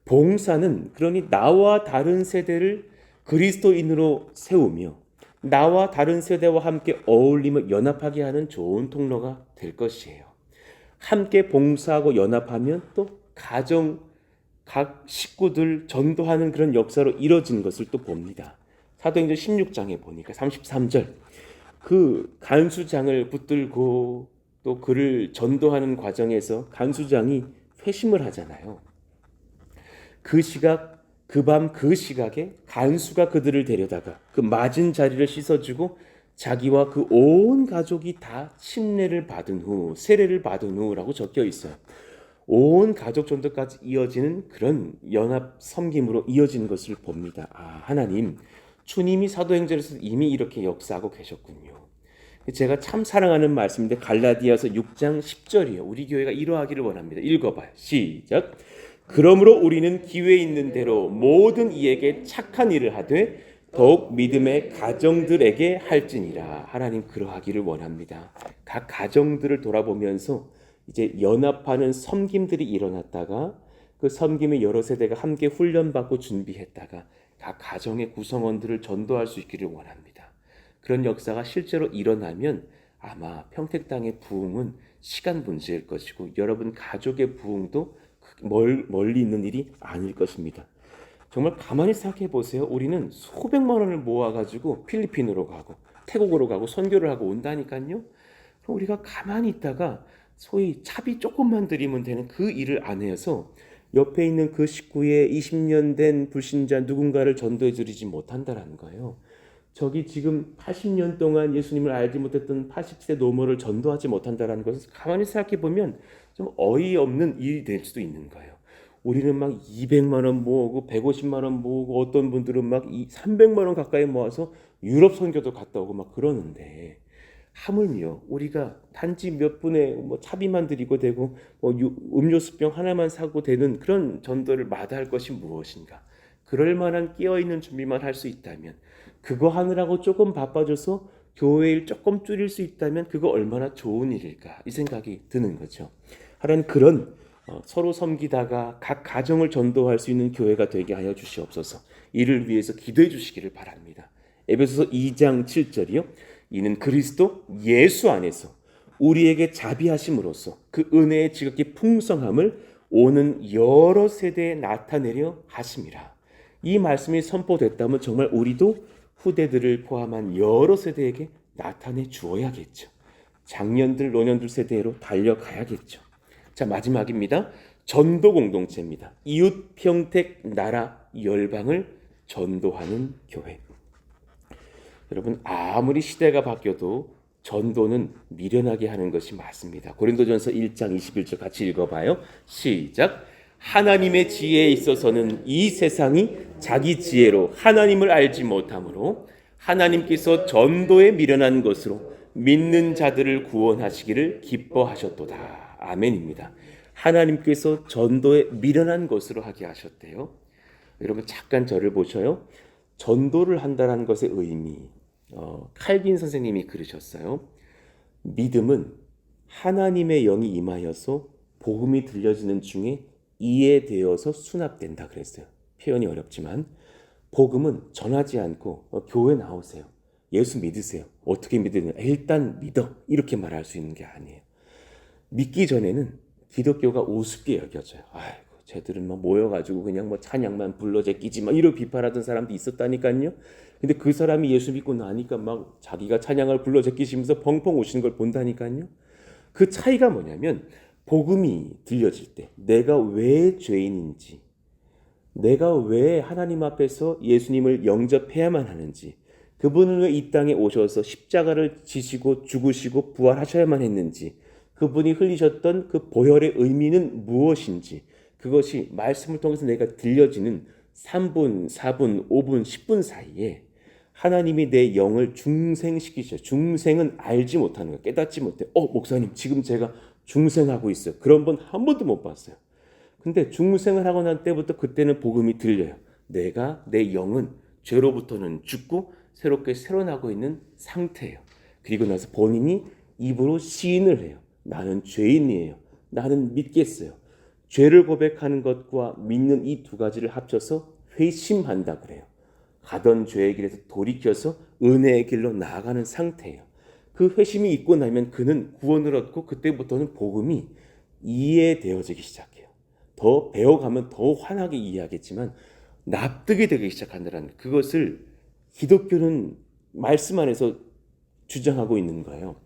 봉사는 그러니 나와 다른 세대를 그리스도인으로 세우며 나와 다른 세대와 함께 어울리며 연합하게 하는 좋은 통로가 될 것이에요. 함께 봉사하고 연합하면 또 가정, 각 식구들 전도하는 그런 역사로 이뤄진 것을 또 봅니다. 사도행전 16장에 보니까 33절 그 간수장을 붙들고 또 그를 전도하는 과정에서 간수장이 회심을 하잖아요. 그 시각, 그 밤 그 시각에 간수가 그들을 데려다가 그 맞은 자리를 씻어주고 자기와 그 온 가족이 다 침례를 받은 후, 세례를 받은 후라고 적혀 있어요. 온 가족 전도까지 이어지는 그런 연합 섬김으로 이어지는 것을 봅니다. 하나님, 주님이 사도행전에서 이미 이렇게 역사하고 계셨군요. 제가 참 사랑하는 말씀인데 갈라디아서 6장 10절이에요. 우리 교회가 이러하기를 원합니다. 읽어봐요. 시작. 그러므로 우리는 기회 있는 대로 모든 이에게 착한 일을 하되 더욱 믿음의 가정들에게 할지니라. 하나님 그러하기를 원합니다. 각 가정들을 돌아보면서 이제 연합하는 섬김들이 일어났다가 그 섬김의 여러 세대가 함께 훈련받고 준비했다가 각 가정의 구성원들을 전도할 수 있기를 원합니다. 그런 역사가 실제로 일어나면 아마 평택 땅의 부흥은 시간 문제일 것이고 여러분 가족의 부흥도 멀리 있는 일이 아닐 것입니다. 정말 가만히 생각해 보세요. 우리는 수백만 원을 모아가지고 필리핀으로 가고 태국으로 가고 선교를 하고 온다니까요. 그럼 우리가 가만히 있다가 소위 차비 조금만 드리면 되는 그 일을 안 해서 옆에 있는 그 식구의 20년 된 불신자 누군가를 전도해 드리지 못한다라는 거예요. 저기 지금 80년 동안 예수님을 알지 못했던 80세 노모를 전도하지 못한다라는 것을 가만히 생각해 보면 좀 어이없는 일이 될 수도 있는 거예요. 우리는 막 200만 원 모으고 150만 원 모으고 어떤 분들은 막 300만 원 가까이 모아서 유럽 선교도 갔다 오고 막 그러는데 하물며 우리가 단지 몇 분의 뭐 차비만 드리고 되고 뭐 음료수병 하나만 사고 되는 그런 전도를 마다할 것이 무엇인가? 그럴 만한 깨어있는 준비만 할 수 있다면, 그거 하느라고 조금 바빠져서 교회 일 조금 줄일 수 있다면 그거 얼마나 좋은 일일까, 이 생각이 드는 거죠. 하나님 그런 서로 섬기다가 각 가정을 전도할 수 있는 교회가 되게 하여 주시옵소서. 이를 위해서 기도해 주시기를 바랍니다. 에베소서 2장 7절이요. 이는 그리스도 예수 안에서 우리에게 자비하심으로써 그 은혜의 지극히 풍성함을 오는 여러 세대에 나타내려 하심이라. 이 말씀이 선포됐다면 정말 우리도 후대들을 포함한 여러 세대에게 나타내 주어야겠죠. 장년들, 노년들 세대로 달려가야겠죠. 자, 마지막입니다. 전도 공동체입니다. 이웃, 평택, 나라, 열방을 전도하는 교회. 여러분, 아무리 시대가 바뀌어도 전도는 미련하게 하는 것이 맞습니다. 고린도전서 1장 21절 같이 읽어봐요. 시작. 하나님의 지혜에 있어서는 이 세상이 자기 지혜로 하나님을 알지 못하므로 하나님께서 전도에 미련한 것으로 믿는 자들을 구원하시기를 기뻐하셨도다. 아멘입니다. 하나님께서 전도에 미련한 것으로 하게 하셨대요. 여러분 잠깐 저를 보셔요. 전도를 한다는 것의 의미, 칼빈 선생님이 그러셨어요. 믿음은 하나님의 영이 임하여서 복음이 들려지는 중에 이해되어서 수납된다 그랬어요. 표현이 어렵지만 복음은 전하지 않고 교회 나오세요. 예수 믿으세요. 어떻게 믿으냐? 일단 믿어. 이렇게 말할 수 있는 게 아니에요. 믿기 전에는 기독교가 우습게 여겨져요. 아이고, 쟤들은 막 모여가지고 그냥 뭐 찬양만 불러 제끼지 막 이러고 비판하던 사람도 있었다니까요. 근데 그 사람이 예수 믿고 나니까 막 자기가 찬양을 불러 제끼시면서 펑펑 오시는 걸 본다니까요. 그 차이가 뭐냐면 복음이 들려질 때 내가 왜 죄인인지, 내가 왜 하나님 앞에서 예수님을 영접해야만 하는지, 그분은 왜 이 땅에 오셔서 십자가를 지시고 죽으시고 부활하셔야만 했는지, 그분이 흘리셨던 그 보혈의 의미는 무엇인지, 그것이 말씀을 통해서 내가 들려지는 3분, 4분, 5분, 10분 사이에 하나님이 내 영을 중생시키셔요. 중생은 알지 못하는 거예요. 깨닫지 못해. 목사님 지금 제가 중생하고 있어요. 그런 분 한 번도 못 봤어요. 근데 중생을 하고 난 때부터 그때는 복음이 들려요. 내 영은 죄로부터는 죽고 새롭게 새로나고 있는 상태예요. 그리고 나서 본인이 입으로 시인을 해요. 나는 죄인이에요. 나는 믿겠어요. 죄를 고백하는 것과 믿는 이 두 가지를 합쳐서 회심한다 그래요. 가던 죄의 길에서 돌이켜서 은혜의 길로 나아가는 상태예요. 그 회심이 있고 나면 그는 구원을 얻고 그때부터는 복음이 이해되어지기 시작해요. 더 배워가면 더 환하게 이해하겠지만 납득이 되기 시작한다는 그것을 기독교는 말씀 안에서 주장하고 있는 거예요.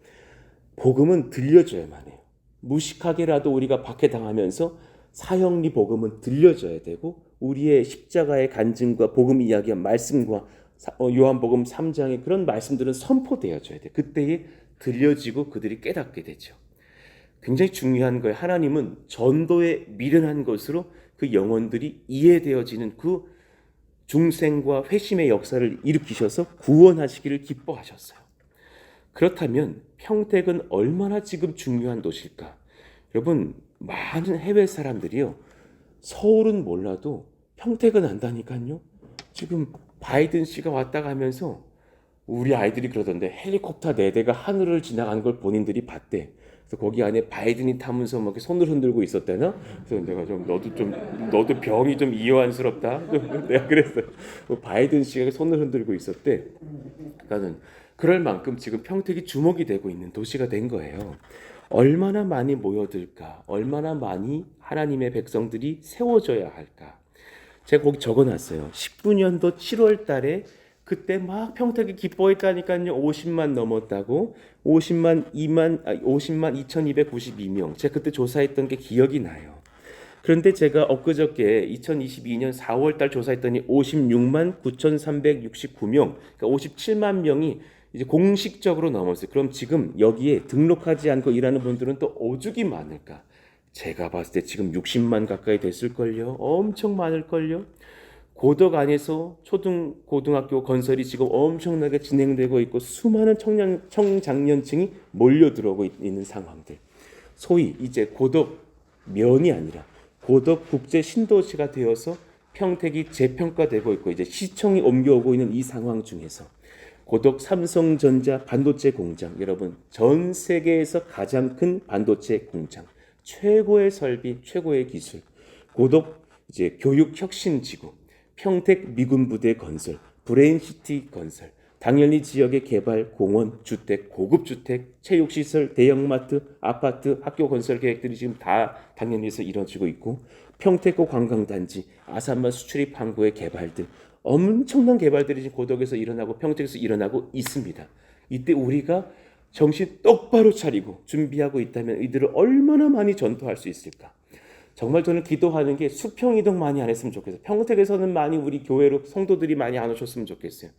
복음은 들려줘야만 해요. 무식하게라도 우리가 박해당하면서 사형리 복음은 들려줘야 되고 우리의 십자가의 간증과 복음 이야기한 말씀과 요한복음 3장의 그런 말씀들은 선포되어져야 돼요. 그때에 들려지고 그들이 깨닫게 되죠. 굉장히 중요한 거예요. 하나님은 전도에 미련한 것으로 그 영혼들이 이해되어지는 그 중생과 회심의 역사를 일으키셔서 구원하시기를 기뻐하셨어요. 그렇다면 평택은 얼마나 지금 중요한 도시일까? 여러분, 많은 해외 사람들이요, 서울은 몰라도 평택은 안다니까요. 지금 바이든 씨가 왔다 가면서 우리 아이들이 그러던데 헬리콥터 4대가 하늘을 지나가는 걸 본인들이 봤대. 그래서 거기 안에 바이든이 타면서 막 손을 흔들고 있었대나? 그래서 내가 너도 병이 좀 이해한스럽다. 내가 그랬어요. 바이든 씨가 손을 흔들고 있었대. 그러니까는 그럴 만큼 지금 평택이 주목이 되고 있는 도시가 된 거예요. 얼마나 많이 모여들까? 얼마나 많이 하나님의 백성들이 세워져야 할까? 제가 거기 적어놨어요. 19년도 7월 달에 그때 막 평택이 기뻐했다니까요. 50만 넘었다고. 50만 2292명. 제가 그때 조사했던 게 기억이 나요. 그런데 제가 엊그저께 2022년 4월 달 조사했더니 56만 9369명. 그러니까 57만 명이 이제 공식적으로 넘었어요. 그럼 지금 여기에 등록하지 않고 일하는 분들은 또 오죽이 많을까? 제가 봤을 때 지금 60만 가까이 됐을걸요. 엄청 많을걸요. 고덕 안에서 고등학교 건설이 지금 엄청나게 진행되고 있고 수많은 청장년층이 몰려 들어오고 있는 상황들. 소위 이제 고덕면이 아니라 고덕 국제 신도시가 되어서 평택이 재평가되고 있고 이제 시청이 옮겨오고 있는 이 상황 중에서 고덕 삼성전자 반도체 공장, 여러분 전 세계에서 가장 큰 반도체 공장, 최고의 설비, 최고의 기술, 고덕 이제 교육 혁신 지구, 평택 미군 부대 건설, 브레인시티 건설, 당연히 지역의 개발, 공원, 주택, 고급 주택, 체육시설, 대형마트, 아파트, 학교 건설 계획들이 지금 다 당연히서 이루어지고 있고, 평택고 관광단지, 아산만 수출입 항구의 개발들, 엄청난 개발들이 지금 고덕에서 일어나고 평택에서 일어나고 있습니다. 이때 우리가 정신 똑바로 차리고 준비하고 있다면 이들을 얼마나 많이 전도할 수 있을까? 정말 저는 기도하는 게 수평 이동 많이 안 했으면 좋겠어요. 평택에서는 많이 우리 교회로 성도들이 많이 안 오셨으면 좋겠어요.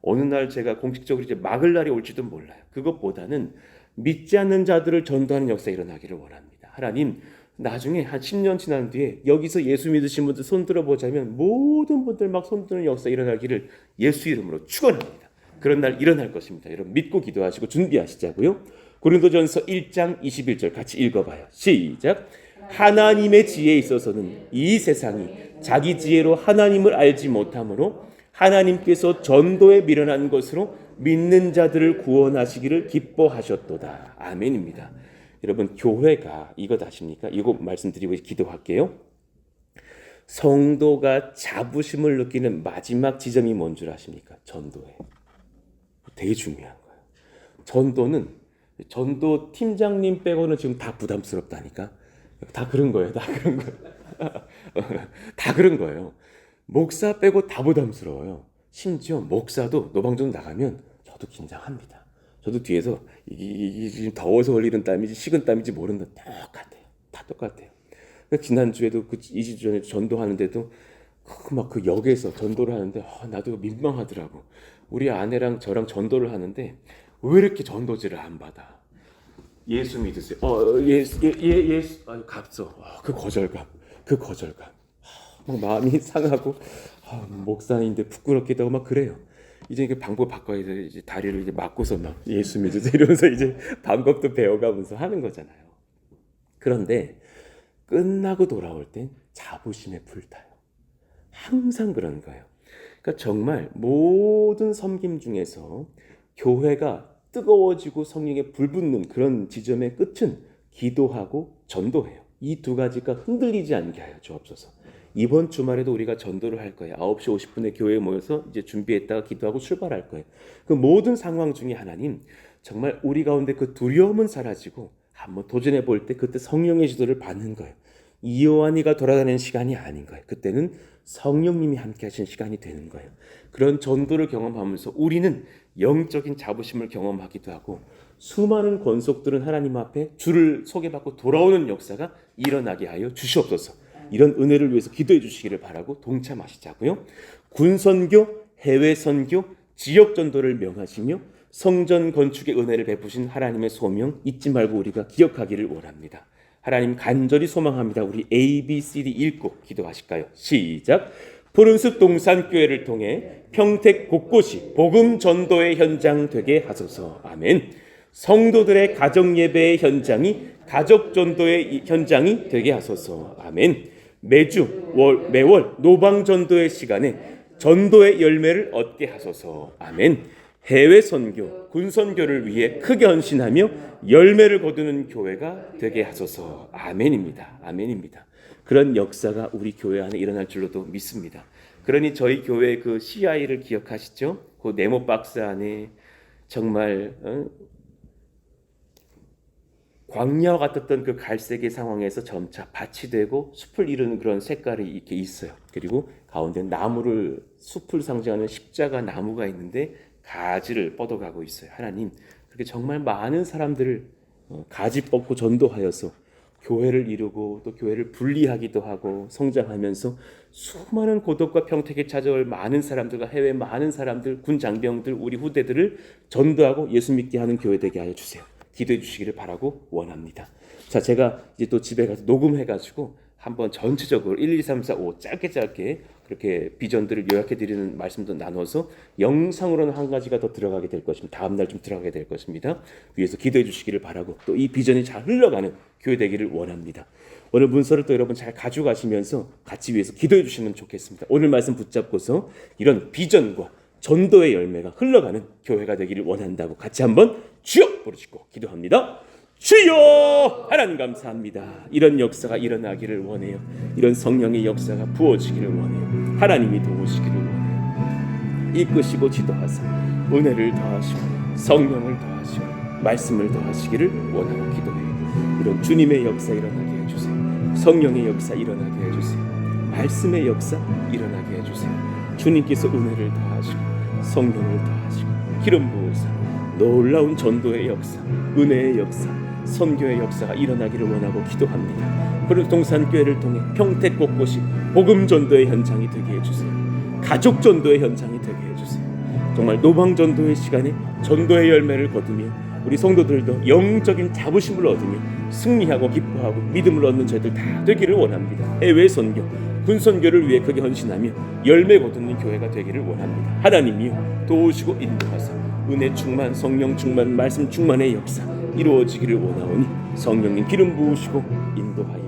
어느 날 제가 공식적으로 이제 막을 날이 올지도 몰라요. 그것보다는 믿지 않는 자들을 전도하는 역사 일어나기를 원합니다. 하나님, 나중에 한 10년 지난 뒤에 여기서 예수 믿으신 분들 손 들어보자면 모든 분들 막 손 드는 역사 일어나기를 예수 이름으로 축원합니다. 그런 날 일어날 것입니다. 여러분 믿고 기도하시고 준비하시자고요. 고린도전서 1장 21절 같이 읽어봐요. 시작. 하나님의 지혜에 있어서는 이 세상이 자기 지혜로 하나님을 알지 못하므로 하나님께서 전도에 미련한 것으로 믿는 자들을 구원하시기를 기뻐하셨도다. 아멘입니다. 여러분 교회가 이것 아십니까? 이거 말씀드리고 기도할게요. 성도가 자부심을 느끼는 마지막 지점이 뭔 줄 아십니까? 전도에. 되게 중요한 거예요. 전도는 전도 팀장님 빼고는 지금 다 부담스럽다니까. 다 그런 거예요. 다 그런 거예요. 다 그런 거예요. 목사 빼고 다 부담스러워요. 심지어 목사도 노방전 나가면 저도 긴장합니다. 저도 뒤에서 이게 더워서 흘리는 땀인지 식은 땀인지 모르는데 똑같아요. 다 똑같아요. 지난주에도 2주 전에 전도하는데도 막 그 역에서 전도를 하는데 나도 민망하더라고. 우리 아내랑 저랑 전도를 하는데 왜 이렇게 전도지를 안 받아? 예수 믿으세요. 예수. 갑서. 그 거절감. 막 마음이 상하고 목사인데 부끄럽기도 하고 막 그래요. 이제 그 방법 바꿔야 돼. 이제 다리를 이제 맞고서 막 예수 믿으세요 이러면서 이제 방법도 배워가면서 하는 거잖아요. 그런데 끝나고 돌아올 땐 자부심에 불타요. 항상 그런 거예요. 그러니까 정말 모든 섬김 중에서 교회가 뜨거워지고 성령에 불붙는 그런 지점의 끝은 기도하고 전도해요. 이 두 가지가 흔들리지 않게 하여 주옵소서. 이번 주말에도 우리가 전도를 할 거예요. 9시 50분에 교회에 모여서 이제 준비했다가 기도하고 출발할 거예요. 그 모든 상황 중에 하나님, 정말 우리 가운데 그 두려움은 사라지고 한번 도전해 볼 때 그때 성령의 지도를 받는 거예요. 이요한이가 돌아다니는 시간이 아닌 거예요. 그때는 성령님이 함께 하신 시간이 되는 거예요. 그런 전도를 경험하면서 우리는 영적인 자부심을 경험하기도 하고 수많은 권속들은 하나님 앞에 주를 소개받고 돌아오는 역사가 일어나게 하여 주시옵소서. 이런 은혜를 위해서 기도해 주시기를 바라고 동참하시자고요. 군선교, 해외선교, 지역전도를 명하시며 성전 건축의 은혜를 베푸신 하나님의 소명 잊지 말고 우리가 기억하기를 원합니다. 하나님 간절히 소망합니다. 우리 ABCD 읽고 기도하실까요? 시작. 푸른숲 동산교회를 통해 평택 곳곳이 복음 전도의 현장 되게 하소서. 아멘. 성도들의 가정예배의 현장이 가족 전도의 현장이 되게 하소서. 아멘. 매월 노방 전도의 시간에 전도의 열매를 얻게 하소서. 아멘. 해외 선교, 군 선교를 위해 크게 헌신하며 열매를 거두는 교회가 되게 하소서. 아멘입니다. 아멘입니다. 그런 역사가 우리 교회 안에 일어날 줄로도 믿습니다. 그러니 저희 교회 그 CI를 기억하시죠? 그 네모 박스 안에 정말 광야와 같았던 그 갈색의 상황에서 점차 밭이 되고 숲을 이루는 그런 색깔이 이렇게 있어요. 그리고 가운데 나무를 숲을 상징하는 십자가 나무가 있는데 가지를 뻗어가고 있어요. 하나님, 그렇게 정말 많은 사람들을 가지 뻗고 전도하여서 교회를 이루고 또 교회를 분리하기도 하고 성장하면서 수많은 고독과 평택에 찾아올 많은 사람들과 해외 많은 사람들, 군 장병들, 우리 후대들을 전도하고 예수 믿게 하는 교회 되게 하여 주세요. 기도해 주시기를 바라고 원합니다. 자, 제가 이제 또 집에 가서 녹음해가지고 한번 전체적으로 1, 2, 3, 4, 5 짧게 그렇게 비전들을 요약해 드리는 말씀도 나눠서 영상으로는 한 가지가 더 들어가게 될 것입니다. 다음 날 좀 들어가게 될 것입니다. 위에서 기도해 주시기를 바라고 또 이 비전이 잘 흘러가는 교회 되기를 원합니다. 오늘 문서를 또 여러분 잘 가져가시면서 같이 위해서 기도해 주시면 좋겠습니다. 오늘 말씀 붙잡고서 이런 비전과 전도의 열매가 흘러가는 교회가 되기를 원한다고 같이 한번 주여 부르시고 기도합니다. 주여! 하나님 감사합니다. 이런 역사가 일어나기를 원해요. 이런 성령의 역사가 부어지기를 원해요. 하나님이 도우시기를 원해요. 이끄시고 지도하사 은혜를 더하시고 성령을 더하시고 말씀을 더하시기를 원하고 기도해요. 이런 주님의 역사 일어나게 해주세요. 성령의 역사 일어나게 해주세요. 말씀의 역사 일어나게 해주세요. 주님께서 은혜를 더하시고 성령을 더하시고 기름 부으사 놀라운 전도의 역사, 은혜의 역사, 선교의 역사가 일어나기를 원하고 기도합니다. 그리고 동산교회를 통해 평택 곳곳이 복음 전도의 현장이 되게 해주세요. 가족 전도의 현장이 되게 해주세요. 정말 노방 전도의 시간에 전도의 열매를 거두며 우리 성도들도 영적인 자부심을 얻으며 승리하고 기뻐하고 믿음을 얻는 저희들 다 되기를 원합니다. 해외 선교, 군 선교를 위해 크게 헌신하며 열매 거두는 교회가 되기를 원합니다. 하나님이여 도우시고 인도하사 은혜 충만, 성령 충만, 말씀 충만의 역사 이루어지기를 원하오니 성령님 기름 부으시고 인도하여